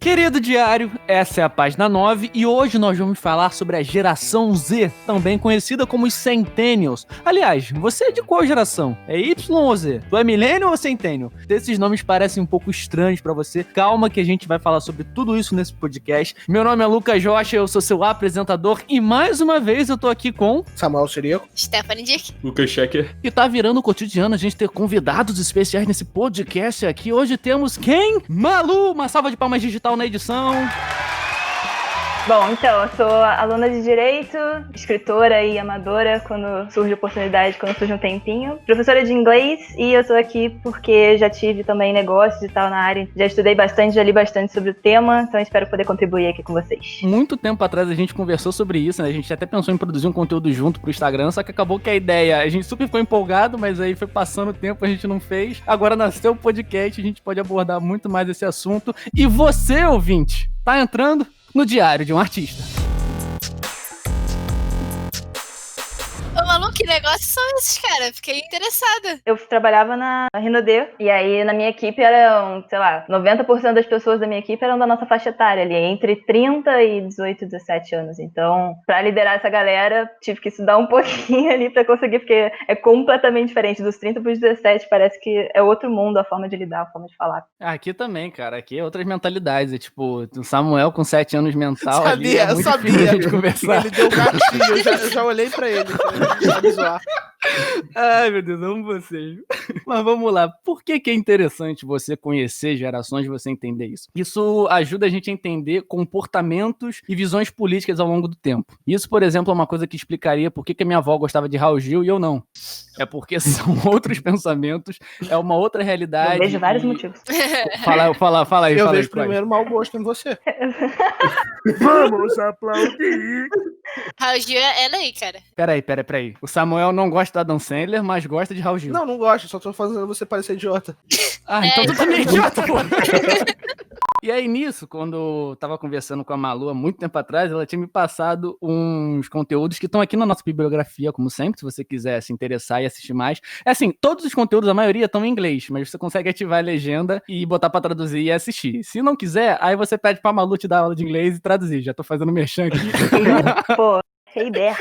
Querido diário, essa é a página 9 e hoje nós vamos falar sobre a geração Z, também conhecida como os Centennials. Aliás, você é de qual geração? É Y ou Z? Tu é Millennial ou Centennial? Esses nomes parecem um pouco estranhos pra você. Calma que a gente vai falar sobre tudo isso nesse podcast. Meu nome é Lucas Rocha, eu sou seu apresentador e mais uma vez eu tô aqui com Samuel Sirico, Stephanie Dick, Lucas Checker. E tá virando o cotidiano a gente ter convidados especiais nesse podcast aqui. Hoje temos quem? Malu! Uma salva de palmas digital na edição. Bom, então, eu sou aluna de Direito, escritora e amadora quando surge oportunidade, quando surge um tempinho. Professora de inglês e eu tô aqui porque já tive também negócios e tal na área. Já estudei bastante, já li bastante sobre o tema, então espero poder contribuir aqui com vocês. Muito tempo atrás a gente conversou sobre isso, né? A gente até pensou em produzir um conteúdo junto pro Instagram, só que acabou que a ideia, a gente super ficou empolgado, mas aí foi passando o tempo, a gente não fez. Agora nasceu o podcast, a gente pode abordar muito mais esse assunto. E você, ouvinte, tá entrando no Diário de um Artista. Ô, Malu, que negócios são esses, cara? Fiquei interessada. Eu trabalhava na Renaudet e aí na minha equipe eram, sei lá, 90% das pessoas da minha equipe eram da nossa faixa etária ali, entre 30 e 18, 17 anos. Então, pra liderar essa galera, tive que estudar um pouquinho ali pra conseguir, porque é completamente diferente. Dos 30 pros 17, parece que é outro mundo a forma de lidar, a forma de falar. Aqui também, cara, aqui é outras mentalidades, é tipo, o Samuel com 7 anos mental ali, sabia, é eu muito sabia. difícil a gente conversar. Ele deu gatilho, eu já olhei pra ele, pra zoar. Ai, meu Deus, amo vocês. Mas vamos lá. Por que é interessante você conhecer gerações e você entender isso? Isso ajuda a gente a entender comportamentos e visões políticas ao longo do tempo. Isso, por exemplo, é uma coisa que explicaria por que a minha avó gostava de Raul Gil e eu não. É porque são outros pensamentos, é uma outra realidade. Eu vejo vários motivos. Fala aí. Eu fala vejo aí, primeiro mau gosto em você. Vamos aplaudir. Raul Gil é lei, cara. Peraí. O Samuel não gosta da Adam Sandler, mas gosta de Raul Gil. Não gosto, só tô fazendo você parecer idiota. Ah, então tu também é idiota, pô. E aí, nisso, quando eu tava conversando com a Malu há muito tempo atrás, ela tinha me passado uns conteúdos que estão aqui na nossa bibliografia, como sempre, se você quiser se interessar e assistir mais. É assim, todos os conteúdos, a maioria, estão em inglês, mas você consegue ativar a legenda e botar pra traduzir e assistir. Se não quiser, aí você pede pra Malu te dar aula de inglês e traduzir. Já tô fazendo merchan aqui. Pô, que ideia.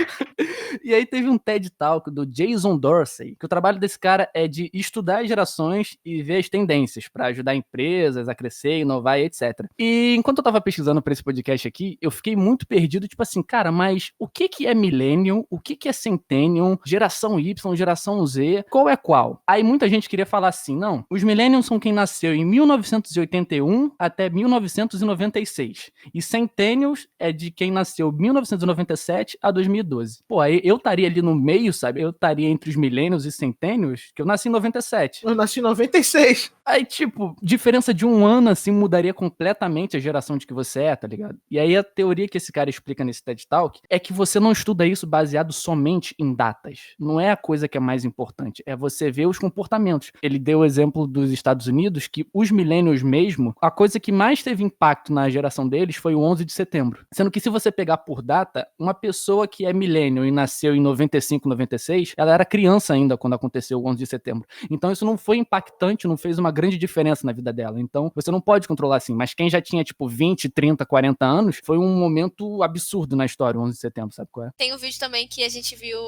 E aí teve um TED Talk do Jason Dorsey, que o trabalho desse cara é de estudar as gerações e ver as tendências para ajudar empresas a crescer, inovar e etc. E enquanto eu tava pesquisando para esse podcast aqui, eu fiquei muito perdido, tipo assim, cara, mas o que é Millennium? O que é Centennium? Geração Y, geração Z? Qual é qual? Aí muita gente queria falar assim, não, os Millenniums são quem nasceu em 1981 até 1996. E Centennials é de quem nasceu 1997 a 2012. Pô, aí eu estaria ali no meio, sabe? Eu estaria entre os millennials e centennials, que eu nasci em 97. Eu nasci em 96. Aí, tipo, diferença de um ano, assim, mudaria completamente a geração de que você é, tá ligado? E aí a teoria que esse cara explica nesse TED Talk é que você não estuda isso baseado somente em datas. Não é a coisa que é mais importante, é você ver os comportamentos. Ele deu o exemplo dos Estados Unidos, que os millennials mesmo, a coisa que mais teve impacto na geração deles foi o 11 de setembro. Sendo que se você pegar por data, uma pessoa que é millennial e nasceu em 95, 96, ela era criança ainda quando aconteceu o 11 de setembro. Então isso não foi impactante, não fez uma grande diferença na vida dela. Então você não pode controlar assim. Mas quem já tinha tipo 20, 30, 40 anos, foi um momento absurdo na história, o 11 de setembro, sabe qual é? Tem um vídeo também que a gente viu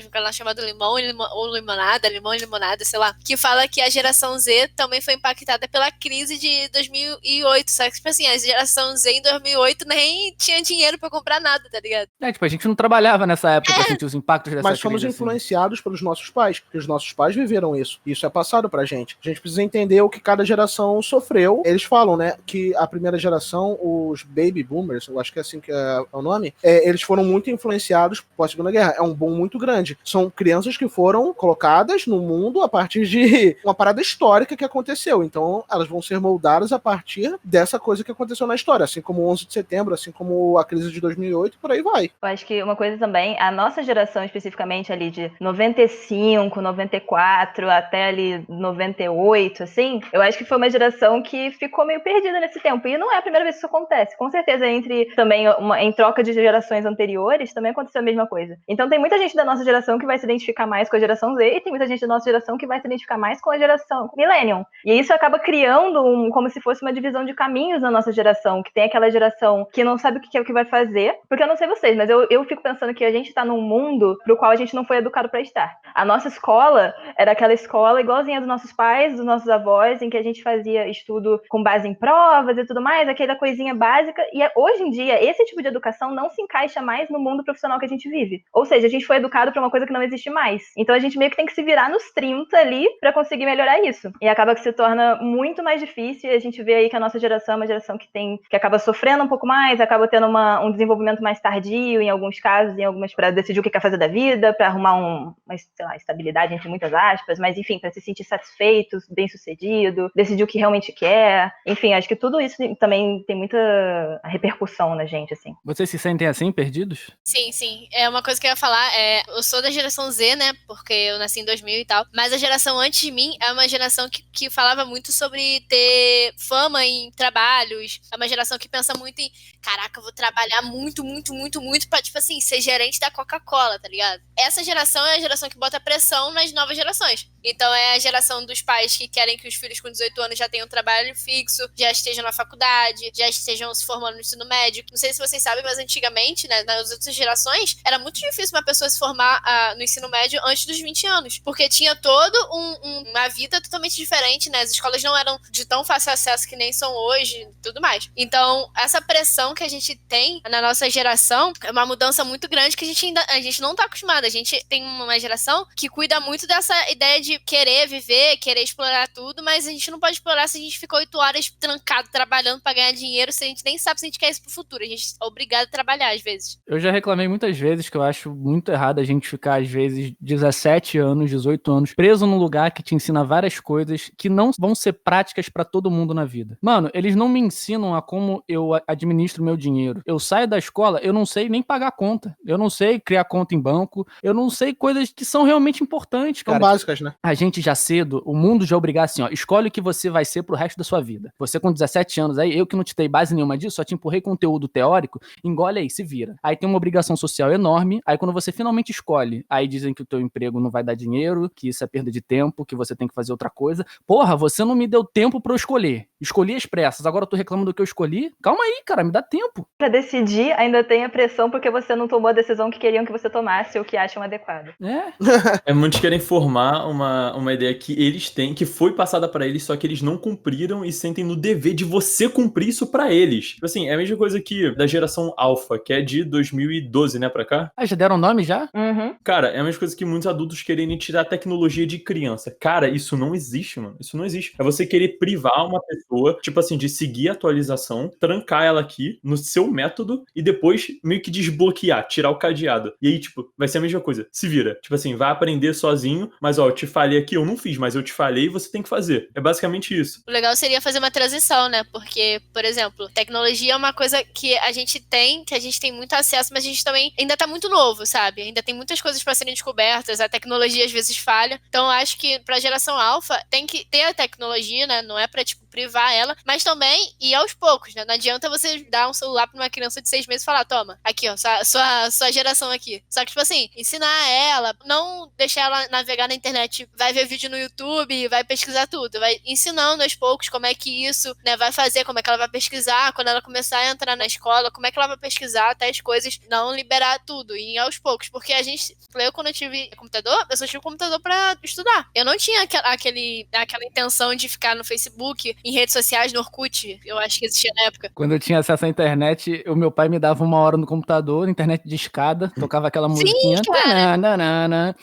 de um canal chamado Limão ou Limonada, Limão e Limonada, sei lá, que fala que a geração Z também foi impactada pela crise de 2008, sabe? Tipo assim, a geração Z em 2008 nem tinha dinheiro pra comprar nada, tá ligado? Tipo, a gente não trabalhava nessa época pra sentir os impactos dessa Mas somos crise, influenciados pelos nossos pais, porque os nossos pais viveram isso. Isso é passado pra gente. A gente precisa entender o que cada geração sofreu. Eles falam, né, que a primeira geração, os baby boomers, eu acho que é assim que é o nome, eles foram muito influenciados pós Segunda Guerra. É um boom muito grande. São crianças que foram colocadas no mundo a partir de uma parada histórica que aconteceu. Então, elas vão ser moldadas a partir dessa coisa que aconteceu na história. Assim como o 11 de setembro, assim como a crise de 2008, por aí vai. Eu acho que uma coisa também, a nossa geração especificamente ali de 95, 94 até ali 98, assim, eu acho que foi uma geração que ficou meio perdida nesse tempo. E não é a primeira vez que isso acontece. Com certeza, em troca de gerações anteriores, também aconteceu a mesma coisa. Então tem muita gente da nossa geração que vai se identificar mais com a geração Z e tem muita gente da nossa geração que vai se identificar mais com a geração Millennium. E isso acaba criando como se fosse uma divisão de caminhos na nossa geração, que tem aquela geração que não sabe o que é o que vai fazer, porque eu não sei vocês, mas eu fico pensando que a gente tá num mundo pro qual a gente não foi educado para estar. A nossa escola era aquela escola igualzinha dos nossos pais, dos nossos avós, em que a gente fazia estudo com base em provas e tudo mais, aquela coisinha básica, e hoje em dia esse tipo de educação não se encaixa mais no mundo profissional que a gente vive. Ou seja, a gente foi educado para uma coisa que não existe mais. Então a gente meio que tem que se virar nos 30 ali para conseguir melhorar isso. E acaba que se torna muito mais difícil, e a gente vê aí que a nossa geração é uma geração que acaba sofrendo um pouco mais, acaba tendo um desenvolvimento mais tardio em alguns casos, para decidir o que quer fazer da vida, para arrumar uma estabilidade entre muitas aspas, mas enfim, para se sentir satisfeito, bem-sucedido, decidir o que realmente quer. Enfim, acho que tudo isso também tem muita repercussão na gente, assim. Vocês se sentem assim, perdidos? Sim. É uma coisa que eu ia falar, eu sou da geração Z, né, porque eu nasci em 2000 e tal, mas a geração antes de mim é uma geração que falava muito sobre ter fama em trabalhos, é uma geração que pensa muito em, caraca, eu vou trabalhar muito pra, tipo assim, ser gerente da Coca-Cola, tá ligado? Essa geração é a geração que bota pressão nas novas gerações. Então é a geração dos pais que querem que os filhos com 18 anos já tenham um trabalho fixo, já estejam na faculdade, já estejam se formando no ensino médio. Não sei se vocês sabem, mas antigamente, né, nas outras gerações, era muito difícil uma pessoa se formar no ensino médio antes dos 20 anos, porque tinha todo uma vida totalmente diferente, né? As escolas não eram de tão fácil acesso que nem são hoje e tudo mais. Então, essa pressão que a gente tem na nossa geração é uma mudança muito grande que a gente não tá acostumado. A gente tem uma geração que cuida muito dessa ideia de querer viver, querer explorar tudo, mas a gente não pode explorar se a gente ficou 8 horas trancado, trabalhando pra ganhar dinheiro, se a gente nem sabe se a gente quer isso pro futuro. A gente é obrigado a trabalhar, às vezes. Eu já reclamei muitas vezes que eu acho muito errado a gente ficar, às vezes, 17 anos, 18 anos, preso num lugar que te ensina várias coisas que não vão ser práticas pra todo mundo na vida. Mano, eles não me ensinam a como eu administro meu dinheiro. Eu saio da escola, eu não sei nem pagar conta. Eu não sei criar conta em banco. Eu não sei coisas que são realmente importantes, cara. São básicas, né? A gente já cedo, o mundo já obrigar assim, ó, escolhe o que você vai ser pro resto da sua vida. Você com 17 anos aí, eu que não te dei base nenhuma disso, só te empurrei conteúdo teórico, engole aí, se vira. Aí tem uma obrigação social enorme, aí quando você finalmente escolhe, aí dizem que o teu emprego não vai dar dinheiro, que isso é perda de tempo, que você tem que fazer outra coisa. Porra, você não me deu tempo pra eu escolher. Escolhi as pressas, agora eu tô reclamando do que eu escolhi? Calma aí, cara, me dá tempo. Pra decidir, ainda tem a pressão porque você não tomou a decisão que queriam que você tomasse ou que acham adequada. Muitos querem formar uma ideia que eles têm, que foi passada pra eles, só que eles não cumpriram e sentem no dever de você cumprir isso pra eles. Tipo assim, é a mesma coisa que da geração Alpha, que é de 2012, né, pra cá? Ah, já deram nome já? Uhum. Cara, é a mesma coisa que muitos adultos quererem tirar a tecnologia de criança. Cara, isso não existe, mano. Isso não existe. É você querer privar uma pessoa, tipo assim, de seguir a atualização, trancar ela aqui no seu método e depois meio que desbloquear, tirar o cadeado. E aí, tipo, vai ser a mesma coisa. Se vira. Tipo assim, vai aprender sozinho, mas ó, eu te falei aqui, eu não fiz, mas eu te falei e você tem que fazer. É basicamente isso. O legal seria fazer uma transição, né? Porque, por exemplo, tecnologia é uma coisa que a gente tem muito acesso, mas a gente também ainda tá muito novo, sabe? Ainda tem muitas coisas para serem descobertas, a tecnologia às vezes falha. Então, eu acho que pra geração alfa tem que ter a tecnologia, né? Não é pra, tipo, privar ela, mas também ir aos poucos, né? Não adianta você dar um celular pra uma criança de 6 meses e falar, toma, aqui, ó, sua geração aqui. Só que, tipo assim, ensinar ela, não deixar ela navegar na internet, vai ver vídeo no YouTube, vai pesquisar tudo, vai ensinando aos poucos como é que isso, né, vai fazer, como é que ela vai pesquisar, quando ela começar a entrar na escola, como é que ela vai pesquisar até as coisas, não liberar tudo, e ir aos poucos, porque eu quando eu tive computador, eu só tive computador pra estudar. Eu não tinha aquela intenção de ficar no Facebook, em redes sociais, no Orkut, eu acho que existia na época. Quando eu tinha acesso à internet, o meu pai me dava 1 hora no computador, internet de escada, tocava aquela musiquinha. cara. Tananana.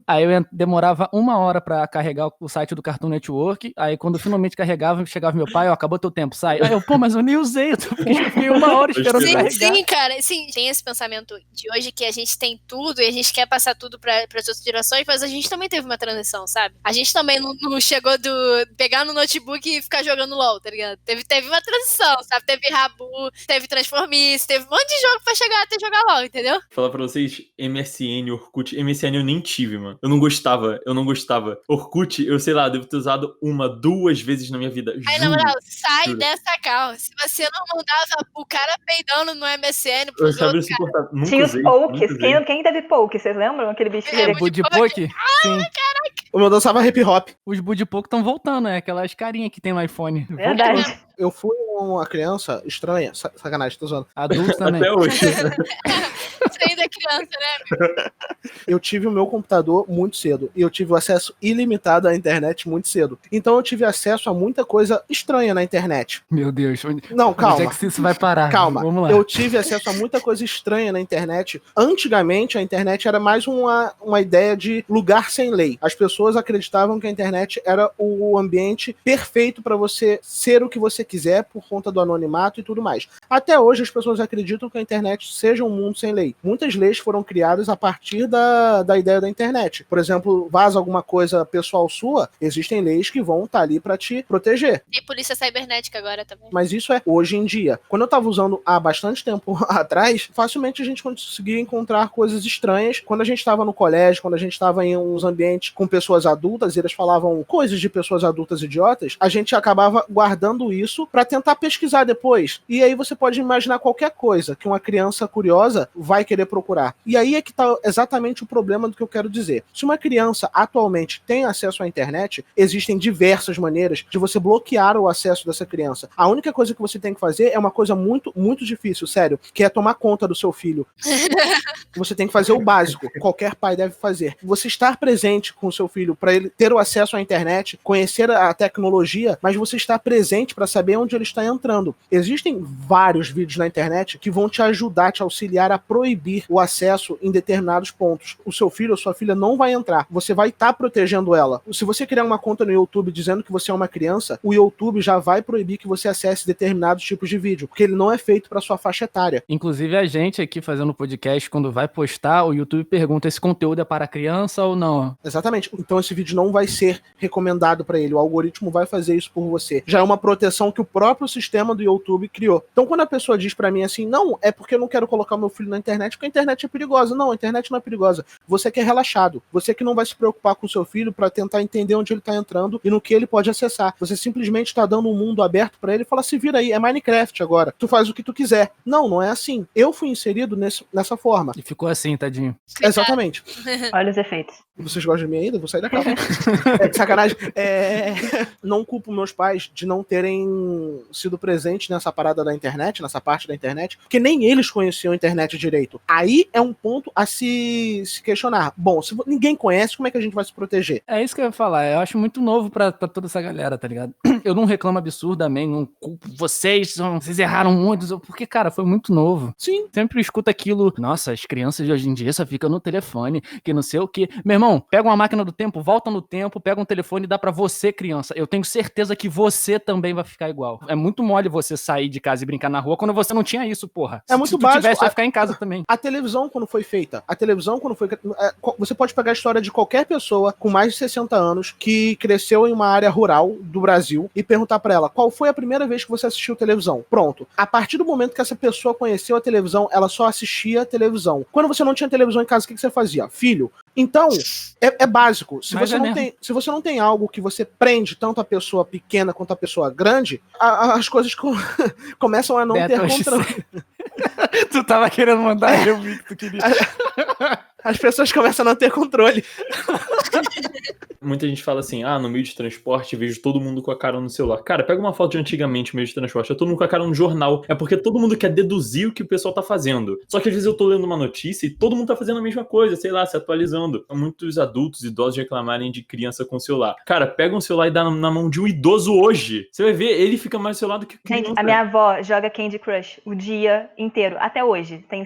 Aí eu demorava 1 hora pra carregar o site do Cartoon Network. Aí quando finalmente carregava, chegava meu pai, ó, acabou teu tempo, sai. Aí eu, pô, mas eu nem usei, eu fiquei 1 hora esperando Sim, carregar. sim, cara. Sim, tem esse pensamento de hoje que a gente tem tudo e a gente quer passar tudo para as outras gerações, mas a gente também teve uma transição, sabe? A gente também não chegou do pegar no notebook e ficar jogando LOL, tá ligado? Teve uma transição, sabe? Teve Rabu, teve Transformice, teve um monte de jogo pra chegar até jogar LOL, entendeu? Vou falar pra vocês, MSN, Orkut, MSN eu nem tive, mano. Eu não gostava. Orkut, eu sei lá, devo ter usado 1, 2 vezes na minha vida. Aí, na Juro. moral, sai Juro. dessa cal. Se você não mandava o cara peidando no MSN Eu pros achava outros, isso insuportável. Nunca Tinha os usei. pokes. Nunca usei. Quem teve poke? Vocês lembram? Aquele bichinho É, dele. Budipoke? Sim. O meu dançava hip hop. Os Budipoke estão voltando, é aquelas carinhas que tem no iPhone. Verdade. Eu fui uma criança estranha. Sacanagem, tô zoando. Adultos também. Até hoje. você ainda é criança, né? Eu tive o meu computador muito cedo. E eu tive o acesso ilimitado à internet muito cedo. Então eu tive acesso a muita coisa estranha na internet. Meu Deus. Não, Onde é calma. que isso vai parar? Calma, Vamos lá. eu tive acesso a muita coisa estranha na internet. Antigamente, a internet era mais uma ideia de lugar sem lei. As pessoas acreditavam que a internet era o ambiente perfeito para você ser o que você quiser por conta do anonimato e tudo mais. Até hoje, as pessoas acreditam que a internet seja um mundo sem lei. Muitas leis foram criadas a partir da ideia da internet. Por exemplo, vaza alguma coisa pessoal sua, existem leis que vão estar ali para te proteger. Tem polícia cibernética agora também. Mas isso é hoje em dia. Quando eu tava usando há bastante tempo atrás, facilmente a gente conseguia encontrar coisas estranhas. Quando a gente estava no colégio, quando a gente estava em uns ambientes com pessoas adultas, e eles falavam coisas de pessoas adultas idiotas, a gente acabava guardando isso para tentar pesquisar depois. E aí você pode imaginar qualquer coisa que uma criança curiosa vai querer procurar. E aí é que tá exatamente o problema do que eu quero dizer. Se uma criança atualmente tem acesso à internet, existem diversas maneiras de você bloquear o acesso dessa criança. A única coisa que você tem que fazer é uma coisa muito, muito difícil, sério, que é tomar conta do seu filho. Você tem que fazer o básico, qualquer pai deve fazer. Você estar presente com o seu filho para ele ter o acesso à internet, conhecer a tecnologia, mas você estar presente para saber onde ele está entrando. Existem vários vídeos na internet que vão te ajudar, te auxiliar a proibir o acesso em determinados pontos. O seu filho ou sua filha não vai entrar, você vai estar protegendo ela. Se você criar uma conta no YouTube dizendo que você é uma criança, o YouTube já vai proibir que você acesse determinados tipos de vídeo, porque ele não é feito para sua faixa etária. Inclusive a gente aqui fazendo podcast, quando vai postar, o YouTube pergunta: esse conteúdo é para criança ou não? Exatamente. Então esse vídeo não vai ser recomendado para ele. O algoritmo vai fazer isso por você. Já é uma proteção que o próprio sistema do YouTube criou. Então quando a pessoa diz para mim assim, não, é porque eu não quero colocar meu filho na internet porque a internet é perigosa. Não, a internet não é perigosa. Você que é relaxado. Você que não vai se preocupar com o seu filho para tentar entender onde ele tá entrando e no que ele pode acessar. Você simplesmente está dando um mundo aberto para ele e fala: se vira aí, é Minecraft agora. Tu faz o que tu quiser. Não, não é assim. Eu fui inserido nessa forma. E ficou assim, tadinho. Exatamente. Olha os efeitos. Vocês gostam de mim ainda? Vou sair da cama. Sacanagem. Não culpo meus pais de não terem sido presentes nessa parada da internet, nessa parte da internet, porque nem eles conheciam a internet direito. Aí é um ponto a se questionar. Bom, se ninguém conhece, como é que a gente vai se proteger? É isso que eu ia falar. Eu acho muito novo pra toda essa galera, tá ligado? Eu não reclamo absurdamente, não culpo vocês erraram muito, porque, cara, foi muito novo. Sim. Sempre escuta aquilo: nossa, as crianças de hoje em dia só ficam no telefone, que não sei o quê. Meu irmão, pega uma máquina do tempo, volta no tempo, pega um telefone e dá pra você, criança. Eu tenho certeza que você também vai ficar igual. É muito mole você sair de casa e brincar na rua quando você não tinha isso, porra. É muito Se tu básico. tivesse, vai ficar em casa também. A televisão, quando foi feita, você pode pegar a história de qualquer pessoa com mais de 60 anos que cresceu em uma área rural do Brasil e perguntar pra ela: qual foi a primeira vez que você assistiu televisão? Pronto. A partir do momento que essa pessoa conheceu a televisão, ela só assistia a televisão. Quando você não tinha televisão em casa, o que você fazia? Filho. Então, é básico. Se você não tem algo que você prende tanto a pessoa pequena quanto a pessoa grande, as coisas começam a não ter controle. Tu tava querendo mandar, eu vi que tu queria. As pessoas começam a não ter controle. Muita gente fala assim, no meio de transporte vejo todo mundo com a cara no celular. Cara, pega uma foto de antigamente no meio de transporte, é todo mundo com a cara no jornal. É porque todo mundo quer deduzir o que o pessoal tá fazendo. Só que às vezes eu tô lendo uma notícia e todo mundo tá fazendo a mesma coisa, sei lá, se atualizando. Muitos adultos, idosos reclamarem de criança com celular. Cara, pega um celular e dá na mão de um idoso hoje. Você vai ver, ele fica mais no celular do que criança. Gente, a minha avó joga Candy Crush o dia inteiro, até hoje. Tem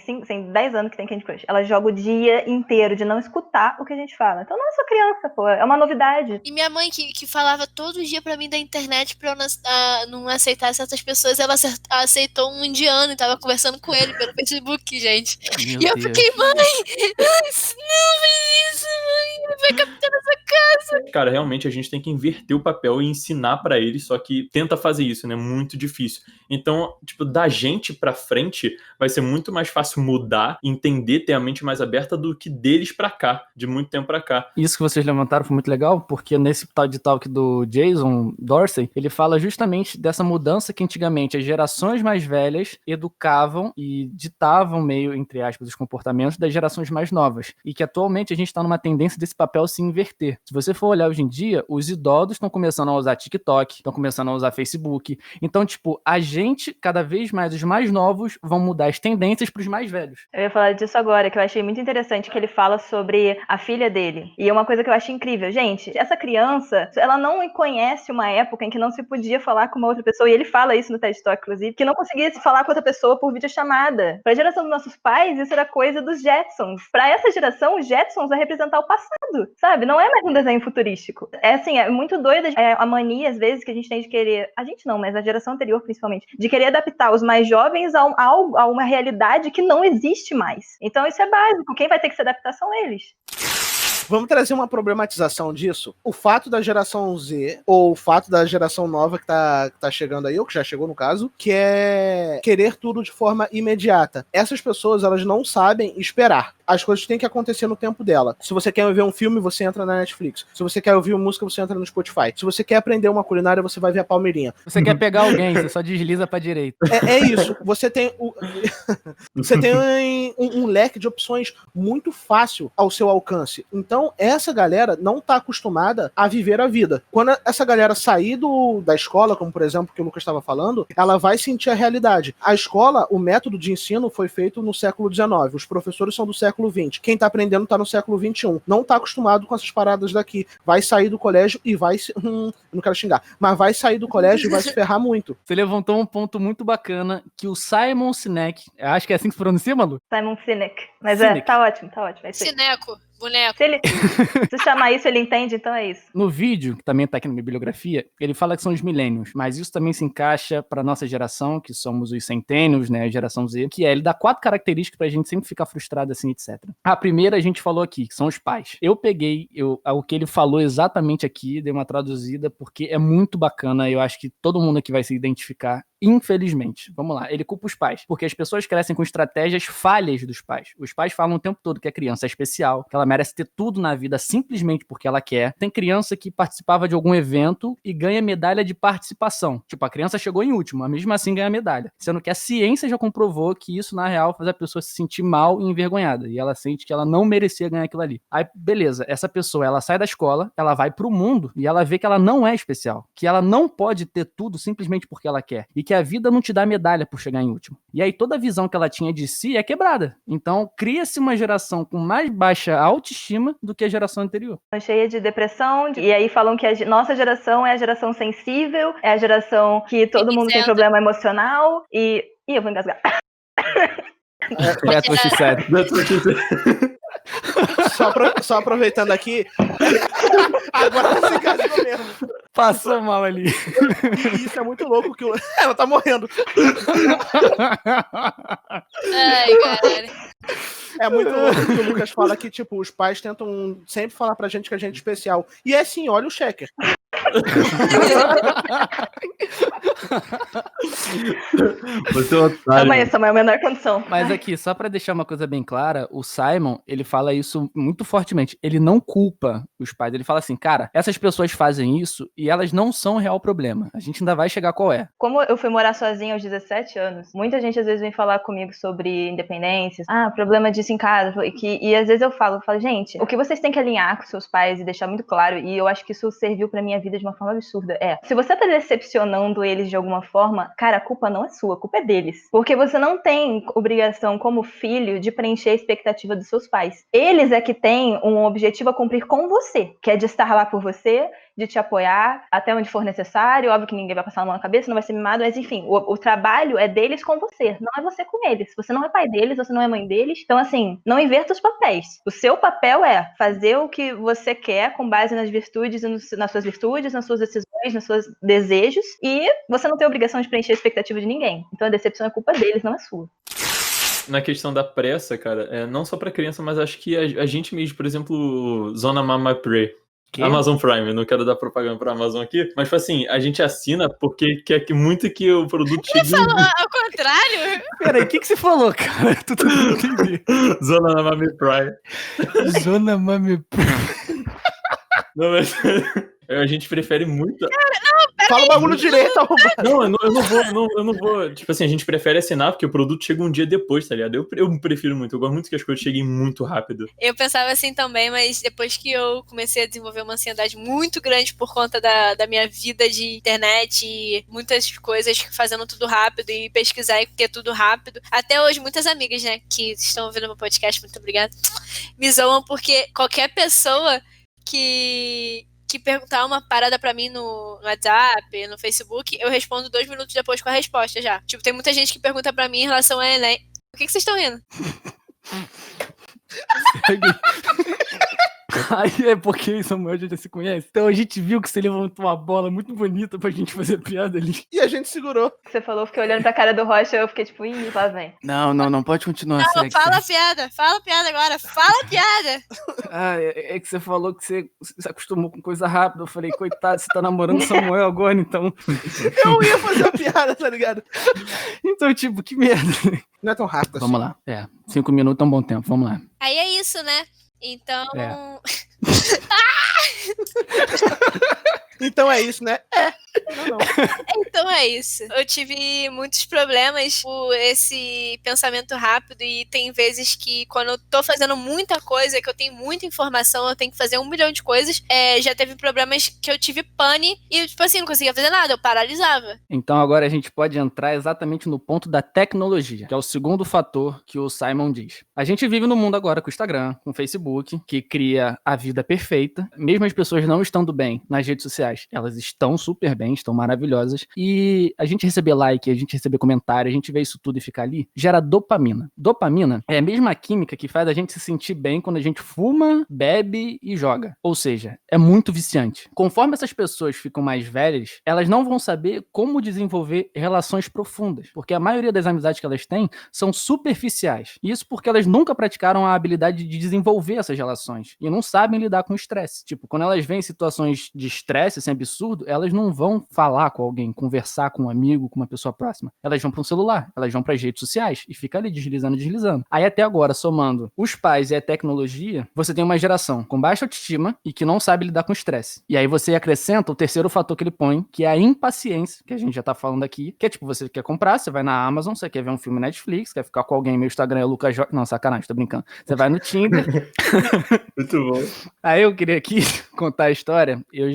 10 anos que tem Candy Crush. Ela joga o dia inteiro de não escutar o que a gente fala. Então não é só criança, pô, é uma novidade. E minha mãe, que falava todo dia pra mim da internet pra eu não aceitar certas pessoas, ela aceitou um indiano e tava conversando com ele pelo Facebook, gente. Meu E eu Deus. fiquei, mãe, não faz isso, mãe, ele vai captar essa casa. Cara, realmente a gente tem que inverter o papel e ensinar pra eles, só que tenta fazer isso, né? Muito difícil. Então, tipo, da gente pra frente, vai ser muito mais fácil mudar, entender, ter a mente mais aberta do que deles pra cá, de muito tempo pra cá. Isso que vocês levantaram foi muito legal, porque nesse TED Talk do Jason Dorsey, ele fala justamente dessa mudança que antigamente as gerações mais velhas educavam e ditavam meio, entre aspas, os comportamentos das gerações mais novas. E que atualmente a gente está numa tendência desse papel se inverter. Se você for olhar hoje em dia, os idosos estão começando a usar TikTok, estão começando a usar Facebook. Então, tipo, a gente, cada vez mais, os mais novos, vão mudar as tendências para os mais velhos. Eu ia falar disso agora, que eu achei muito interessante, que ele fala sobre a filha dele. E é uma coisa que eu acho incrível. Gente, essa criança, ela não conhece uma época em que não se podia falar com uma outra pessoa, e ele fala isso no TED Talk, inclusive, que não conseguia se falar com outra pessoa por videochamada. Para a geração dos nossos pais, isso era coisa dos Jetsons. Para essa geração, os Jetsons vai representar o passado, sabe? Não é mais um desenho futurístico. É assim, é muito doida a mania, às vezes, que a gente tem de querer... A gente não, mas a geração anterior, principalmente, de querer adaptar os mais jovens a uma realidade que não existe mais. Então isso é básico. Quem vai ter que se adaptar são eles. Vamos trazer uma problematização disso. O fato da geração Z, ou o fato da geração nova que tá chegando aí, ou que já chegou no caso, que é querer tudo de forma imediata. Essas pessoas, elas não sabem esperar. As coisas têm que acontecer no tempo dela. Se você quer ver um filme, você entra na Netflix. Se você quer ouvir música, você entra no Spotify. Se você quer aprender uma culinária, você vai ver a Palmeirinha. Você quer pegar alguém, você só desliza pra direita. É isso. Você tem um leque de opções muito fácil ao seu alcance. Então, essa galera não tá acostumada a viver a vida. Quando essa galera sair da escola, como por exemplo que o Lucas estava falando, ela vai sentir a realidade. A escola, o método de ensino foi feito no século XIX. Os professores são do século XX. Quem tá aprendendo tá no século XXI. Não tá acostumado com essas paradas daqui. Vai sair do colégio e vai... não quero xingar. Mas vai sair do colégio e vai se ferrar muito. Você levantou um ponto muito bacana, que o Simon Sinek, acho que é assim que se pronuncia, Malu? Simon Sinek. Mas Sinek. tá ótimo. É isso aí. Sineco, boneco. Se chamar isso, ele entende, então é isso. No vídeo, que também tá aqui na minha bibliografia, ele fala que são os millennials, mas isso também se encaixa pra nossa geração, que somos os centennials, né, a geração Z, que ele dá 4 características pra gente sempre ficar frustrado assim, etc. A primeira a gente falou aqui, que são os pais. Eu peguei o que ele falou exatamente aqui, dei uma traduzida, porque é muito bacana, eu acho que todo mundo aqui vai se identificar. Infelizmente, vamos lá, ele culpa os pais, porque as pessoas crescem com estratégias falhas dos pais. Os pais falam o tempo todo que a criança é especial, que ela merece ter tudo na vida simplesmente porque ela quer. Tem criança que participava de algum evento e ganha medalha de participação. Tipo, a criança chegou em último, mas mesmo assim ganha medalha. Sendo que a ciência já comprovou que isso, na real, faz a pessoa se sentir mal e envergonhada. E ela sente que ela não merecia ganhar aquilo ali. Aí, beleza, essa pessoa, ela sai da escola, ela vai pro mundo e ela vê que ela não é especial. Que ela não pode ter tudo simplesmente porque ela quer. E que a vida não te dá medalha por chegar em último. E aí toda a visão que ela tinha de si é quebrada. Então cria-se uma geração com mais baixa autoestima do que a geração anterior. Cheia de depressão, e aí falam que a nossa geração é a geração sensível, é a geração que todo mundo tem problema emocional, e eu vou engasgar. That's what she said. That's what she said. Só aproveitando aqui. Agora você engasgou mesmo. Passou mal ali. E isso é muito louco que ela tá morrendo. Ai, galera. É muito louco que o Lucas fala que, tipo, os pais tentam sempre falar pra gente que a gente é especial. E é assim, olha o Checker. Você é um otário. Calma aí, essa é a menor condição. Mas aqui, só pra deixar uma coisa bem clara, o Simon, ele fala isso muito fortemente. Ele não culpa os pais. Ele fala assim, cara, essas pessoas fazem isso e elas não são o real problema. A gente ainda vai chegar qual é. Como eu fui morar sozinha aos 17 anos, muita gente às vezes vem falar comigo sobre independência. Problema disso em casa. E às vezes eu falo, gente, o que vocês têm que alinhar com seus pais e deixar muito claro, e eu acho que isso serviu pra minha vida de uma forma absurda, se você tá decepcionando eles de alguma forma, cara, a culpa não é sua, a culpa é deles. Porque você não tem obrigação como filho de preencher a expectativa dos seus pais. Eles é que têm um objetivo a cumprir com você, que é de estar lá por você, de te apoiar até onde for necessário. Óbvio que ninguém vai passar a mão na cabeça, não vai ser mimado, mas enfim, o trabalho é deles com você, não é você com eles. Você não é pai deles, você não é mãe deles. Então, assim, não inverta os papéis. O seu papel é fazer o que você quer com base nas virtudes e nas suas virtudes, nas suas decisões, nos seus desejos, e você não tem obrigação de preencher a expectativa de ninguém. Então a decepção é culpa deles, não é sua. Na questão da pressa, cara, não só pra criança, mas acho que a gente mesmo, por exemplo, Zona Mama Prey. Que? Amazon Prime, não quero dar propaganda pra Amazon aqui, mas assim, a gente assina porque quer que muito que o produto chegue. Falou ao contrário? Peraí, o que você falou, cara? Tu não entendi. Zona Mami Prime. Zona Mami Prime. Não, mas a gente prefere muito. Fala o bagulho direito, arrombado. Não, eu não vou. Tipo assim, a gente prefere assinar porque o produto chega um dia depois, tá ligado? Eu prefiro muito, eu gosto muito que as coisas cheguem muito rápido. Eu pensava assim também, mas depois que eu comecei a desenvolver uma ansiedade muito grande por conta da minha vida de internet e muitas coisas fazendo tudo rápido e pesquisar e ter tudo rápido. Até hoje, muitas amigas, né, que estão ouvindo meu podcast, muito obrigada, me zoam porque qualquer pessoa que perguntar uma parada pra mim no WhatsApp, no Facebook, eu respondo 2 minutos depois com a resposta já. Tipo, tem muita gente que pergunta pra mim em relação a Enem. Por que vocês estão rindo? Aí é porque Samuel já se conhece. Então a gente viu que você levantou uma bola muito bonita pra gente fazer piada ali. E a gente segurou. Você falou, eu fiquei olhando pra cara do Rocha, eu fiquei tipo, ih, lá vem. Não, pode continuar. Não, segue, fala segue. piada agora, fala piada! É que você falou que você se acostumou com coisa rápida. Eu falei, coitado, você tá namorando Samuel agora, então. Eu ia fazer a piada, tá ligado? Então, tipo, que merda. Não é tão rápido assim. Vamos lá. 5 minutos é um bom tempo, vamos lá. Aí é isso, né? Então... Então é isso, né? Não. Então é isso. Eu tive muitos problemas por esse pensamento rápido e tem vezes que quando eu tô fazendo muita coisa, que eu tenho muita informação, eu tenho que fazer 1 milhão de coisas, já teve problemas que eu tive pane e, tipo assim, não conseguia fazer nada, eu paralisava. Então agora a gente pode entrar exatamente no ponto da tecnologia, que é o segundo fator que o Simon diz. A gente vive no mundo agora com o Instagram, com o Facebook, que cria a vida perfeita. Mesmo as pessoas não estando bem nas redes sociais, elas estão super bem, estão maravilhosas. E a gente receber like, a gente receber comentário, a gente vê isso tudo e ficar ali, gera dopamina. Dopamina é a mesma química que faz a gente se sentir bem quando a gente fuma, bebe e joga. Ou seja, é muito viciante. Conforme essas pessoas ficam mais velhas, elas não vão saber como desenvolver relações profundas, porque a maioria das amizades que elas têm são superficiais. Isso porque elas nunca praticaram a habilidade de desenvolver essas relações e não sabem lidar com o estresse. Tipo, quando elas veem situações de estresse, assim, absurdo, elas não vão falar com alguém, conversar com um amigo, com uma pessoa próxima. Elas vão para um celular, elas vão para as redes sociais e fica ali deslizando. Aí até agora, somando os pais e a tecnologia, você tem uma geração com baixa autoestima e que não sabe lidar com o estresse. E aí você acrescenta o terceiro fator que ele põe, que é a impaciência, que a gente já tá falando aqui, que é tipo, você quer comprar, você vai na Amazon, você quer ver um filme Netflix, quer ficar com alguém, meu Instagram é Lucas Jorge. Não, sacanagem, tô brincando. Você vai no Tinder. Muito bom. Aí eu queria aqui contar a história. Eu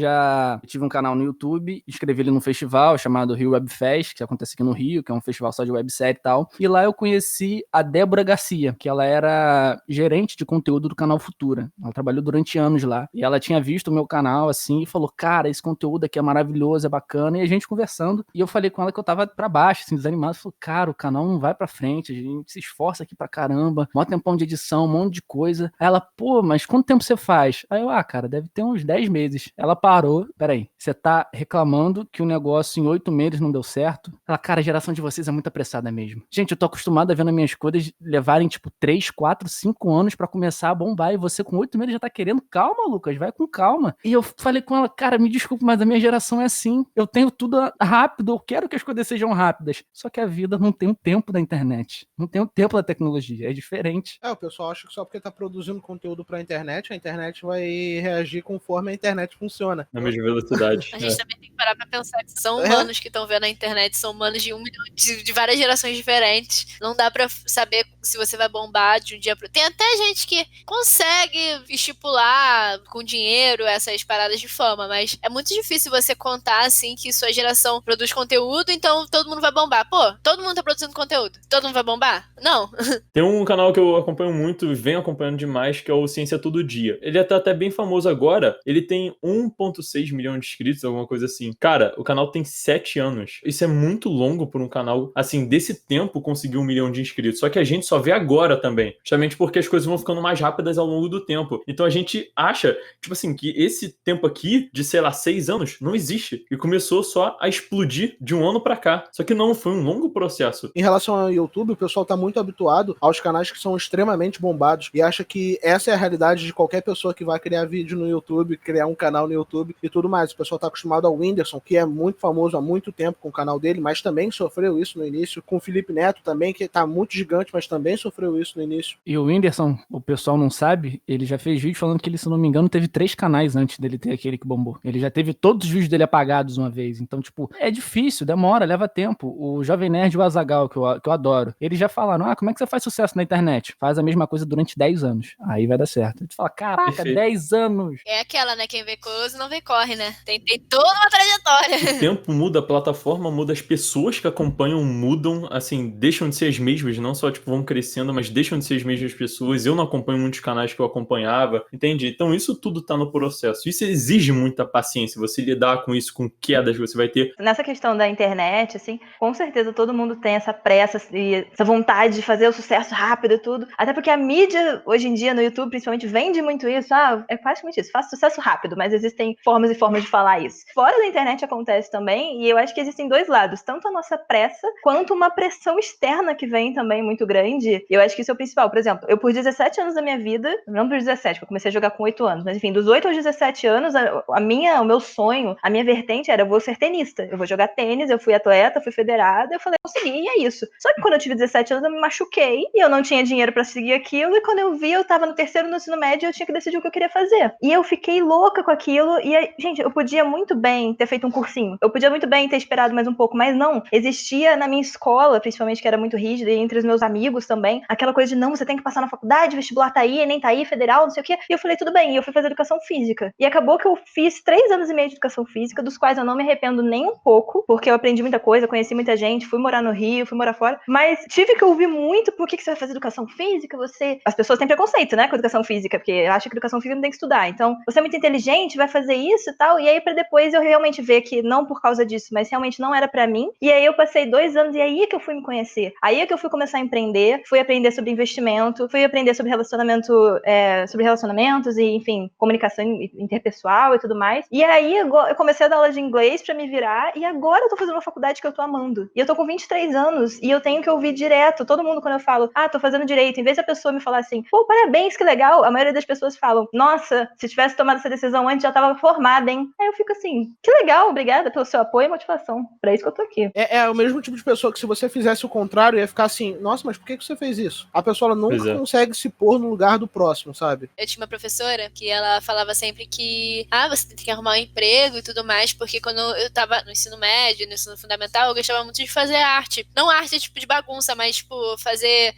tive um canal no YouTube, escrevi ele num festival chamado Rio Web Fest, que acontece aqui no Rio, que é um festival só de websérie e tal. E lá eu conheci a Débora Garcia, que ela era gerente de conteúdo do canal Futura. Ela trabalhou durante anos lá. E ela tinha visto o meu canal, assim, e falou, cara, esse conteúdo aqui é maravilhoso, é bacana. E a gente conversando. E eu falei com ela que eu tava pra baixo, assim, desanimado. Falei, cara, o canal não vai pra frente, a gente se esforça aqui pra caramba, mó tempão de edição, um monte de coisa. Aí ela, pô, mas quanto tempo você faz? Aí eu, cara, deve ter uns 10 meses. Ela parou, peraí, você tá reclamando que o negócio em 8 meses não deu certo? Ela, cara, a geração de vocês é muito apressada mesmo. Gente, eu tô acostumado a ver nas minhas coisas levarem, tipo, 3, 4, 5 anos pra começar a bombar, e você com 8 meses já tá querendo, calma, Lucas, vai com calma. E eu falei com ela, cara, me desculpe, mas a minha geração é assim, eu tenho tudo rápido, eu quero que as coisas sejam rápidas, só que a vida não tem o tempo da internet, não tem o tempo da tecnologia, é diferente. O pessoal acha que só porque tá produzindo conteúdo pra internet, a internet vai reagir conforme a internet funciona. Na mesma velocidade. A gente também tem que parar pra pensar que são humanos que estão vendo a internet, são humanos de 1 milhão, de várias gerações diferentes. Não dá pra saber se você vai bombar de um dia pro... Tem até gente que consegue estipular com dinheiro essas paradas de fama, mas é muito difícil você contar, assim, que sua geração produz conteúdo, então todo mundo vai bombar. Pô, todo mundo tá produzindo conteúdo, todo mundo vai bombar? Não. Tem um canal que eu acompanho muito, venho acompanhando demais, que é o Ciência Todo Dia. Ele é até bem famoso agora, ele tem 1,6 milhão de inscritos, alguma coisa assim. Cara, o canal tem 7 anos. Isso é muito longo por um canal, assim, desse tempo conseguir 1 milhão de inscritos. Só que a gente só vê agora também, justamente porque as coisas vão ficando mais rápidas ao longo do tempo. Então a gente acha, tipo assim, que esse tempo aqui, de, sei lá, 6 anos, não existe. E começou só a explodir de um ano pra cá. Só que não, foi um longo processo. Em relação ao YouTube, o pessoal tá muito habituado aos canais que são extremamente bombados e acha que essa é a realidade de qualquer pessoa que vai criar vídeo no YouTube, criar um canal no YouTube e tudo mais. O pessoal tá acostumado ao Whindersson, que é muito famoso há muito tempo com o canal dele, mas também sofreu isso no início. Com o Felipe Neto também, que tá muito gigante, mas também sofreu isso no início. E o Whindersson, o pessoal não sabe, ele já fez vídeo falando que ele, se não me engano, teve 3 canais antes dele ter aquele que bombou. Ele já teve todos os vídeos dele apagados uma vez. Então, tipo, é difícil, demora, leva tempo. O Jovem Nerd e o Azaghal, que eu adoro, eles já falaram, como é que você faz sucesso na internet? Faz a mesma coisa durante 10 anos. Aí vai dar certo. A gente fala, caraca, Perfeito. 10 anos. É aquela, né? Quem vê close não vê corre, né? Tem toda uma trajetória. O tempo muda, a plataforma muda, as pessoas que acompanham mudam, assim, deixam de ser as mesmas, não só, tipo, vão crescendo, mas deixam de ser as mesmas pessoas. Eu não acompanho muitos canais que eu acompanhava, entende? Então isso tudo tá no processo. Isso exige muita paciência, você lidar com isso, com quedas que você vai ter. Nessa questão da internet, assim, com certeza todo mundo tem essa pressa e essa vontade de fazer o sucesso rápido e tudo. Até porque a mídia, hoje em dia, no YouTube, principalmente, vende muito isso. É praticamente isso, faça sucesso rápido, mas existem formas e formas de falar isso. Fora da internet acontece também, e eu acho que existem 2 lados, tanto a nossa pressa, quanto uma pressão externa que vem também muito grande. E eu acho que isso é o principal. Por exemplo, eu por 17 anos da minha vida, não por 17, porque eu comecei a jogar com 8 anos, mas enfim, dos 8 aos 17 anos, o meu sonho, a minha vertente era, eu vou ser tenista, eu vou jogar tênis, eu fui atleta, fui federada, eu falei, consegui, e é isso. Só que quando eu tive 17 anos, eu me machuquei, e eu não tinha dinheiro pra seguir aquilo, e quando eu vi, eu tava no 3º no ensino médio, eu tinha que decidir o que eu queria fazer. E eu fiquei louca com aquilo, e aí, gente, eu podia muito bem ter feito um cursinho, eu podia muito bem ter esperado mais um pouco, mas não, existia na minha escola, principalmente, que era muito rígida, e entre os meus amigos também, aquela coisa de, não, você tem que passar na faculdade, vestibular tá aí, Enem tá aí, federal, não sei o quê, e eu falei, tudo bem, e eu fui fazer educação física, e acabou que eu fiz 3 anos e meio de educação física, dos quais eu não me arrependo nem um pouco, porque eu aprendi muita coisa, conheci muita gente, fui morar no Rio, fui morar fora, mas tive que ouvir muito, por que você vai fazer educação física, as pessoas têm preconceito, né, com educação física, porque acham que educação física não tem que estudar, então, você é muito inteligente, vai fazer isso e tal, e aí pra depois eu realmente ver que, não por causa disso, mas realmente não era pra mim, e aí eu passei 2 anos, e aí que eu fui me conhecer, aí é que eu fui começar a empreender, fui aprender sobre investimento, fui aprender sobre relacionamentos e, enfim, comunicação interpessoal e tudo mais, e aí eu comecei a dar aula de inglês pra me virar, e agora eu tô fazendo uma faculdade que eu tô amando, e eu tô com 23 anos, e eu tenho que ouvir direto, todo mundo quando eu falo, tô fazendo direito, em vez da pessoa me falar assim, pô, parabéns, que legal, a maioria das pessoas falam, nossa, se tivesse tomado essa decisão antes, já tava formada, hein? Aí eu fico assim, que legal, obrigada pelo seu apoio e motivação, pra isso que eu tô aqui. É o mesmo tipo de pessoa que se você fizesse o contrário, ia ficar assim, nossa, mas por que você fez isso? A pessoa ela nunca consegue se pôr no lugar do próximo, sabe? Eu tinha uma professora que ela falava sempre que, você tem que arrumar um emprego e tudo mais, porque quando eu tava no ensino médio, no ensino fundamental, eu gostava muito de fazer arte. Não arte tipo de bagunça, mas tipo, fazer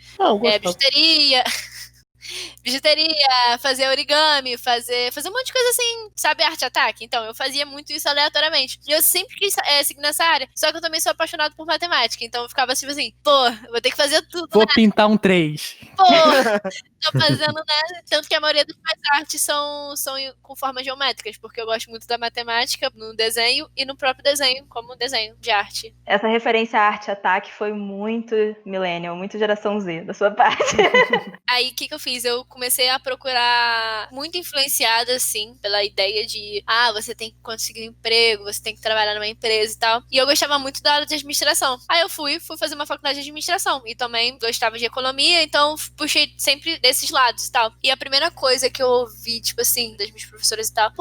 bijuteria. Bijuteria, fazer origami, fazer um monte de coisa assim, sabe, arte-ataque? Então, eu fazia muito isso aleatoriamente. E eu sempre quis seguir nessa área, só que eu também sou apaixonado por matemática, então eu ficava tipo assim, vou ter que fazer tudo. Vou pintar um 3. tô fazendo nada. Tanto que a maioria das minhas artes são com formas geométricas, porque eu gosto muito da matemática no desenho e no próprio desenho, como desenho de arte. Essa referência à arte-ataque foi muito millennial, muito geração Z da sua parte. Aí, o que eu fiz? Eu comecei a procurar, muito influenciada, assim, pela ideia de, você tem que conseguir um emprego, você tem que trabalhar numa empresa e tal. E eu gostava muito da área de administração. Aí eu fui fazer uma faculdade de administração. E também gostava de economia, então puxei sempre desses lados e tal. E a primeira coisa que eu ouvi, tipo assim, das minhas professoras e tal,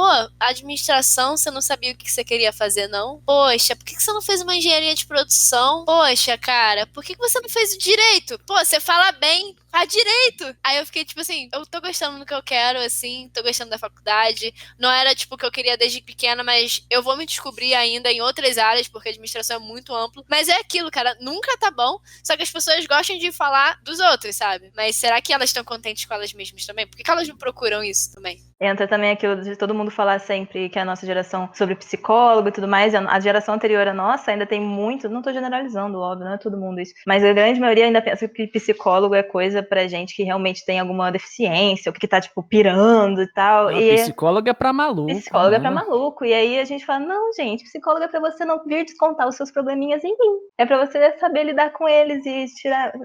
administração, você não sabia o que você queria fazer, não? Poxa, por que você não fez uma engenharia de produção? Poxa, cara, por que você não fez o direito? Pô, você fala bem, faz direito. Aí eu fiquei, tipo assim, eu tô gostando do que eu quero, assim, tô gostando da faculdade. Não era, tipo, o que eu queria desde pequena, mas eu vou me descobrir ainda em outras áreas, porque a administração é muito amplo. Mas é aquilo, cara, nunca tá bom, só que as pessoas gostam de falar dos outros, sabe? Mas será que elas estão contentes com elas mesmas também? Por que elas não procuram isso também? Entra também aquilo de todo mundo falar sempre que a nossa geração sobre psicólogo e tudo mais, a geração anterior à nossa ainda tem muito, não tô generalizando, óbvio, não é todo mundo isso, mas a grande maioria ainda pensa que psicólogo é coisa pra gente que realmente tem alguma deficiência, ou que tá, tipo, pirando e tal. Não, e psicólogo é pra maluco. psicólogo é pra maluco. E aí a gente fala, não, gente, psicólogo é pra você não vir descontar os seus probleminhas em mim. É pra você saber lidar com eles e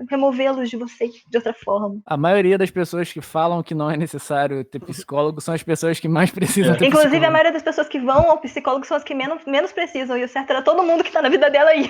removê-los de você de outra forma. A maioria das pessoas que falam que não é necessário ter psicólogo são as pessoas que mais precisam ter Inclusive, psicólogo. a maioria das pessoas que vão ao psicólogo são as que menos precisam. E o certo era todo mundo que tá na vida dela aí.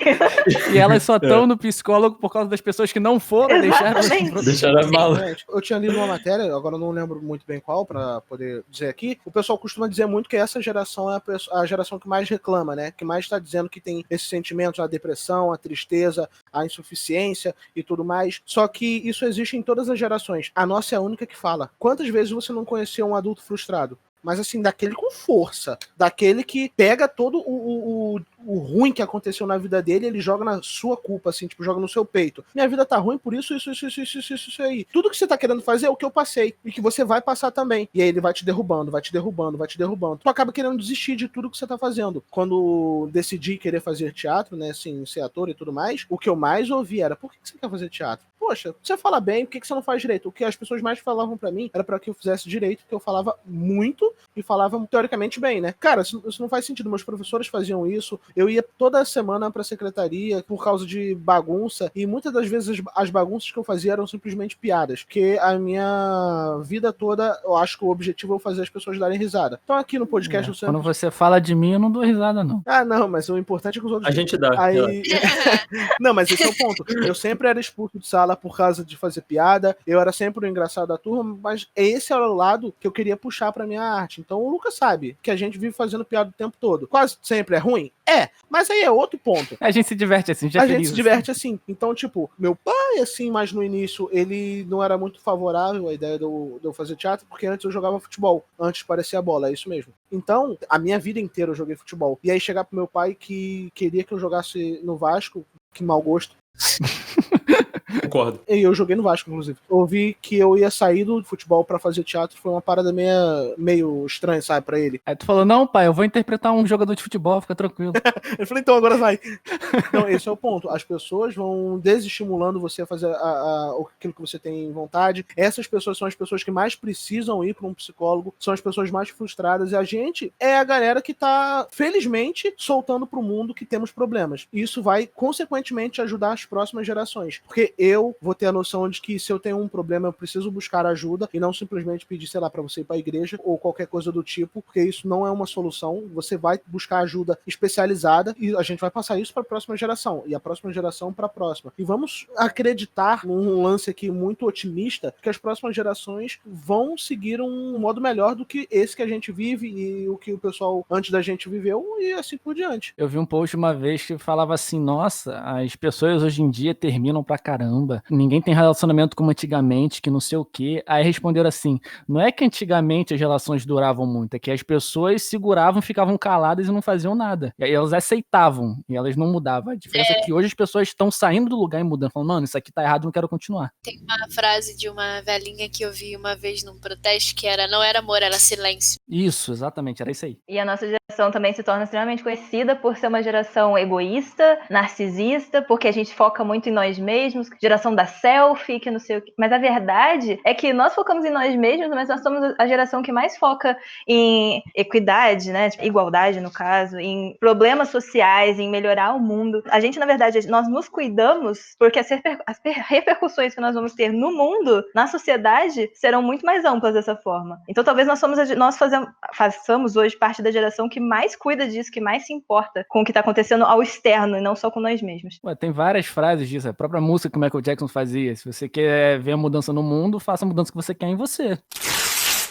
E elas só estão no psicólogo por causa das pessoas que não foram Exatamente. Deixaram mal. Eu tinha lido uma matéria, agora eu não lembro muito bem qual, pra poder dizer aqui. O pessoal costuma dizer muito que essa geração é a geração que mais reclama, né? Que mais tá dizendo que tem esses sentimentos, a depressão, a tristeza, a insuficiência e tudo mais. Só que isso existe em todas as gerações. A nossa é a única que fala. Quantas vezes você não conheceu um adulto frustrado? Mas assim, daquele com força. Daquele que pega todo o ruim que aconteceu na vida dele, ele joga na sua culpa, assim, tipo, joga no seu peito. Minha vida tá ruim por isso aí. Tudo que você tá querendo fazer é o que eu passei. E que você vai passar também. E aí ele vai te derrubando. Tu acaba querendo desistir de tudo que você tá fazendo. Quando decidi querer fazer teatro, né, assim, ser ator e tudo mais, o que eu mais ouvi era, por que você quer fazer teatro? Poxa, você fala bem, por que você não faz direito? O que as pessoas mais falavam pra mim era pra que eu fizesse direito, porque eu falava muito e falava teoricamente bem, né? Cara, isso não faz sentido. Meus professores faziam isso. Eu ia toda semana pra secretaria por causa de bagunça, e muitas das vezes as bagunças que eu fazia eram simplesmente piadas, porque a minha vida toda, eu acho que o objetivo é eu fazer as pessoas darem risada. Então aqui no podcast eu sempre... Quando você fala de mim, eu não dou risada, não. Ah, não, mas o importante é que os outros... A gente dá. Aí... Não, mas esse é o ponto. Eu sempre era expulso de sala por causa de fazer piada, eu era sempre o engraçado da turma, mas esse era o lado que eu queria puxar pra minha arte. Então o Lucas sabe que a gente vive fazendo piada o tempo todo. Quase sempre é ruim? É, mas aí é outro ponto. A gente se diverte assim, A gente se diverte assim. Então, tipo, meu pai, assim, mas no início, ele não era muito favorável à ideia de eu fazer teatro, porque antes eu jogava futebol, antes parecia a bola, é isso mesmo. Então, a minha vida inteira eu joguei futebol. E aí chegar pro meu pai que queria que eu jogasse no Vasco, que mau gosto. Concordo. E eu joguei no Vasco, inclusive. Eu ouvi que eu ia sair do futebol pra fazer teatro, foi uma parada meio estranha, sabe, pra ele. Aí tu falou, não, pai, eu vou interpretar um jogador de futebol, fica tranquilo. Eu falei, então agora vai. Então, esse é o ponto. As pessoas vão desestimulando você a fazer aquilo que você tem vontade. Essas pessoas são as pessoas que mais precisam ir pra um psicólogo, são as pessoas mais frustradas, e a gente é a galera que tá, felizmente, soltando pro mundo que temos problemas. E isso vai, consequentemente, ajudar as próximas gerações. Porque eu vou ter a noção de que se eu tenho um problema, eu preciso buscar ajuda e não simplesmente pedir, sei lá, pra você ir pra igreja ou qualquer coisa do tipo, porque isso não é uma solução. Você vai buscar ajuda especializada e a gente vai passar isso pra próxima geração e a próxima geração pra próxima. E vamos acreditar num lance aqui muito otimista que as próximas gerações vão seguir um modo melhor do que esse que a gente vive e o que o pessoal antes da gente viveu e assim por diante. Eu vi um post uma vez que falava assim, nossa, as pessoas hoje em dia terminam pra caramba, ninguém tem relacionamento como antigamente, que não sei o quê. Aí responderam assim, não é que antigamente as relações duravam muito, é que as pessoas seguravam, ficavam caladas e não faziam nada. E aí elas aceitavam, e elas não mudavam. A diferença é que hoje as pessoas estão saindo do lugar e mudando, falando, mano, isso aqui tá errado, não quero continuar. Tem uma frase de uma velhinha que eu vi uma vez num protesto que era, não era amor, era silêncio. Isso, exatamente, era isso aí. E a nossa geração também se torna extremamente conhecida por ser uma geração egoísta, narcisista, porque a gente foca muito em nós mesmos, geração geração da selfie, que não sei o que. Mas a verdade é que nós focamos em nós mesmos, mas nós somos a geração que mais foca em equidade, né? Tipo, igualdade, no caso, em problemas sociais, em melhorar o mundo. A gente, na verdade, nós nos cuidamos porque as repercussões que nós vamos ter no mundo, na sociedade, serão muito mais amplas dessa forma. Então, talvez façamos hoje parte da geração que mais cuida disso, que mais se importa com o que está acontecendo ao externo e não só com nós mesmos. Ué, tem várias frases disso. A própria música que o Michael Jackson fazia. Se você quer ver a mudança no mundo, faça a mudança que você quer em você.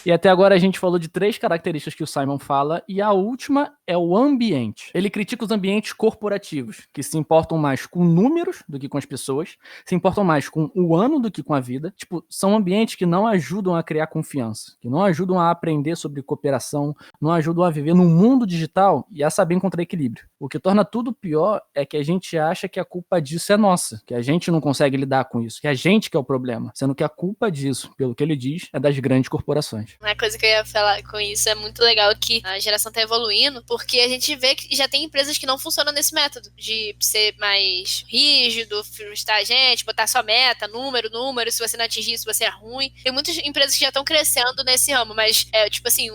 E até agora a gente falou de 3 características que o Simon fala, e a última é o ambiente. Ele critica os ambientes corporativos, que se importam mais com números do que com as pessoas, se importam mais com o ano do que com a vida. Tipo, são ambientes que não ajudam a criar confiança, que não ajudam a aprender sobre cooperação, não ajudam a viver num mundo digital e a saber encontrar equilíbrio. O que torna tudo pior é que a gente acha que a culpa disso é nossa, que a gente não consegue lidar com isso, que a gente que é o problema, sendo que a culpa disso, pelo que ele diz, é das grandes corporações. Uma coisa que eu ia falar com isso é muito legal que a geração tá evoluindo, porque a gente vê que já tem empresas que não funcionam nesse método, de ser mais rígido, frustrar a gente, botar só meta, número, se você não atingir isso, você é ruim. Tem muitas empresas que já estão crescendo nesse ramo, mas tipo assim,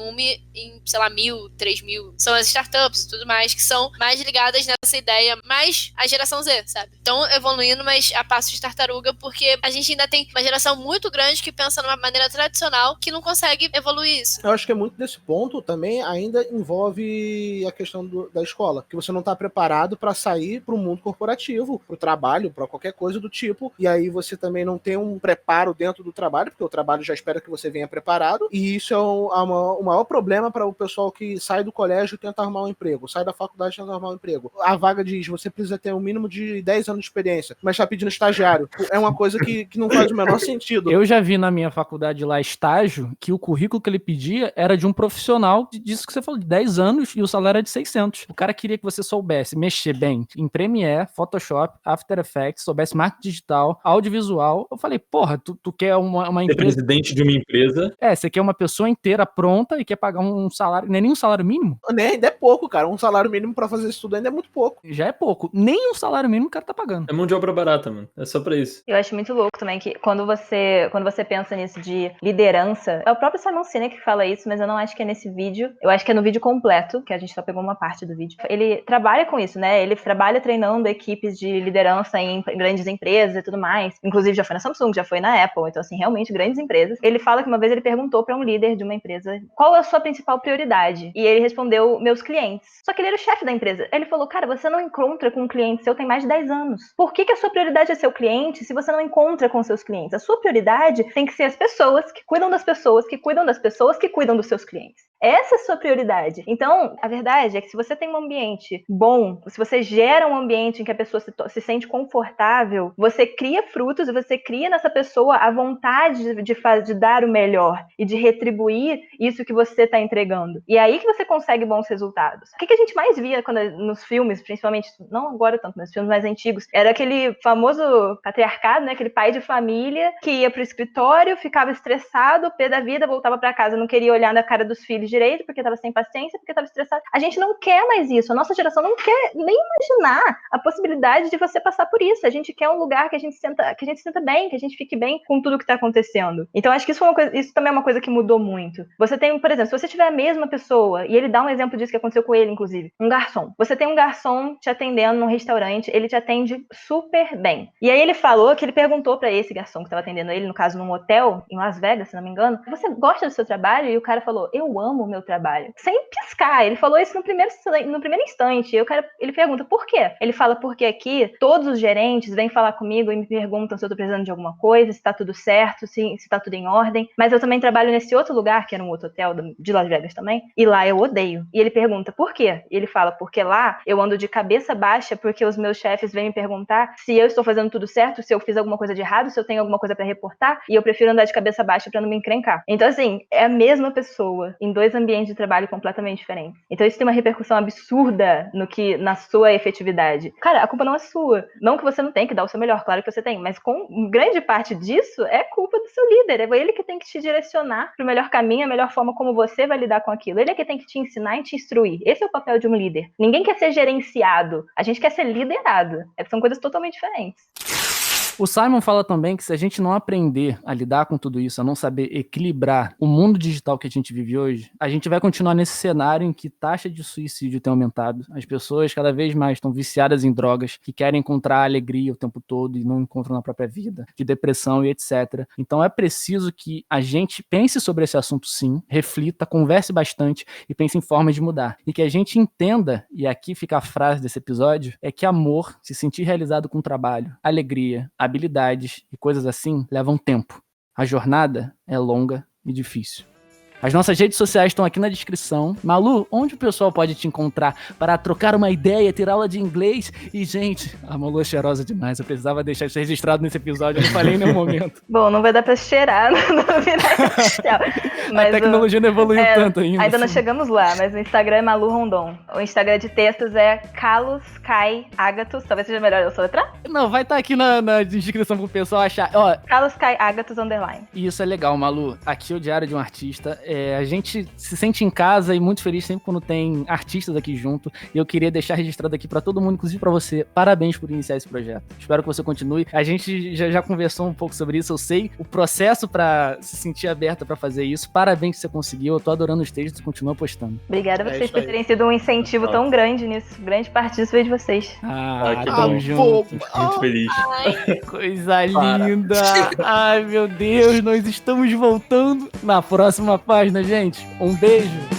em, sei lá, 1.000, 3.000, são as startups e tudo mais, que são mais ligadas nessa ideia, mais a geração Z, sabe? Estão evoluindo, mas a passos de tartaruga, porque a gente ainda tem uma geração muito grande que pensa numa maneira tradicional, que não consegue evoluir isso. Eu acho que é muito desse ponto também ainda envolve a questão da escola, que você não está preparado para sair para o mundo corporativo, para o trabalho, para qualquer coisa do tipo, e aí você também não tem um preparo dentro do trabalho, porque o trabalho já espera que você venha preparado, e isso é o maior problema para o pessoal que sai do colégio e tenta arrumar um emprego, sai da faculdade e tenta arrumar um emprego. A vaga diz, você precisa ter um mínimo de 10 anos de experiência, mas está pedindo estagiário. É uma coisa que não faz o menor sentido. Eu já vi na minha faculdade lá estágio que o currículo que ele pedia era de um profissional disso que você falou, de 10 anos, e o salário era de 600. O cara queria que você soubesse mexer bem em Premiere, Photoshop, After Effects, soubesse marketing digital, audiovisual. Eu falei, porra, tu quer uma Ser empresa... presidente de uma empresa. Você quer uma pessoa inteira pronta e quer pagar um salário, nem um salário mínimo? Ainda é pouco, cara. Um salário mínimo pra fazer isso tudo ainda é muito pouco. Já é pouco. Nem um salário mínimo o cara tá pagando. É mão de obra barata, mano. É só pra isso. Eu acho muito louco também que quando você pensa nisso de liderança, é o próprio Simon Sinek que fala isso, mas eu não acho que é nesse vídeo. Eu acho que é no vídeo completo, que a gente só pegou uma parte do vídeo. Ele trabalha com isso, né? Ele trabalha treinando equipes de liderança em grandes empresas e tudo mais. Inclusive já foi na Samsung, já foi na Apple. Então, assim, realmente grandes empresas. Ele fala que uma vez ele perguntou pra um líder de uma empresa qual é a sua principal prioridade? E ele respondeu, meus clientes. Só que ele era o chefe da empresa. Ele falou, cara, você não encontra com um cliente seu tem mais de 10 anos. Por que a sua prioridade é seu cliente se você não encontra com seus clientes? A sua prioridade tem que ser as pessoas que cuidam das pessoas, que cuidam das pessoas, que cuidam dos seus clientes. Essa é a sua prioridade. Então, a verdade é que se você tem um ambiente bom, se você gera um ambiente em que a pessoa se sente confortável, você cria frutos e você cria nessa pessoa a vontade de dar o melhor e de retribuir isso que você está entregando. E é aí que você consegue bons resultados. O que a gente mais via nos filmes, principalmente, não agora tanto, nos filmes mais antigos, era aquele famoso patriarcado, né? Aquele pai de família que ia pro escritório, ficava estressado, pé da vida, voltava para casa, não queria olhar na cara dos filhos direito, porque estava sem paciência, porque estava estressado. A gente não quer mais isso. A nossa geração não quer nem imaginar a possibilidade de você passar por isso. A gente quer um lugar que a gente sinta bem, que a gente fique bem com tudo que está acontecendo. Então, acho que isso também é uma coisa que mudou muito. Você tem, por exemplo, se você tiver a mesma pessoa, e ele dá um exemplo disso que aconteceu com ele, inclusive, um garçom. Você tem um garçom te atendendo num restaurante, ele te atende super bem. E aí ele falou que ele perguntou pra esse garçom que estava atendendo ele, no caso, num hotel, em Las Vegas, se não me engano, você gosta do seu trabalho? E o cara falou, eu amo o meu trabalho. Sem piscar. Ele falou isso no primeiro instante. Ele pergunta, por quê? Ele fala, porque aqui todos os gerentes vêm falar comigo e me perguntam se eu tô precisando de alguma coisa, se tá tudo certo, se tá tudo em ordem. Mas eu também trabalho nesse outro lugar, que era um outro hotel de Las Vegas também, e lá eu odeio. E ele pergunta, por quê? E ele fala, porque lá eu ando de cabeça baixa porque os meus chefes vêm me perguntar se eu estou fazendo tudo certo, se eu fiz alguma coisa de errado, se eu tenho alguma coisa pra reportar, e eu prefiro andar de cabeça baixa pra não me encrencar. Então, assim, é a mesma pessoa em dois ambientes de trabalho completamente diferentes. Então, isso tem uma repercussão absurda na sua efetividade. Cara, a culpa não é sua. Não que você não tem que dar o seu melhor, claro que você tem, mas com grande parte disso é culpa do seu líder. É ele que tem que te direcionar pro melhor caminho, a melhor forma como você vai lidar com aquilo. Ele é que tem que te ensinar e te instruir. Esse é o papel de um líder. Ninguém quer ser gerenciado. A gente quer ser liderado. São coisas totalmente diferentes. O Simon fala também que se a gente não aprender a lidar com tudo isso, a não saber equilibrar o mundo digital que a gente vive hoje, a gente vai continuar nesse cenário em que taxa de suicídio tem aumentado. As pessoas cada vez mais estão viciadas em drogas, que querem encontrar alegria o tempo todo e não encontram na própria vida, de depressão e etc. Então é preciso que a gente pense sobre esse assunto sim, reflita, converse bastante e pense em formas de mudar. E que a gente entenda, e aqui fica a frase desse episódio, é que amor, se sentir realizado com trabalho, alegria, habilidades e coisas assim, levam tempo. A jornada é longa e difícil. As nossas redes sociais estão aqui na descrição. Malu, onde o pessoal pode te encontrar para trocar uma ideia, ter aula de inglês? E, gente, a Malu é cheirosa demais. Eu precisava deixar isso registrado nesse episódio. Eu não falei em nenhum momento. Bom, não vai dar pra cheirar no virar social. A tecnologia não evoluiu tanto ainda. Ainda não chegamos lá, mas o Instagram é Malu Rondon. O Instagram de textos é Carlos Kai Agatus. Talvez seja melhor eu soletrar? Não, vai estar aqui na descrição pro pessoal achar. Ó, Carlos Kai Agatus _. E isso é legal, Malu. Aqui é o Diário de um Artista. A gente se sente em casa e muito feliz sempre quando tem artistas aqui junto. E eu queria deixar registrado aqui pra todo mundo, inclusive pra você. Parabéns por iniciar esse projeto. Espero que você continue. A gente já conversou um pouco sobre isso. Eu sei o processo pra se sentir aberta pra fazer isso. Parabéns que você conseguiu. Eu tô adorando os textos. Continua postando. Obrigada a vocês por terem sido um incentivo tão grande nisso. Grande parte disso veio de vocês. Tamo junto. Muito feliz. Coisa linda. Ai, meu Deus. Nós estamos voltando na próxima página, gente. Um beijo.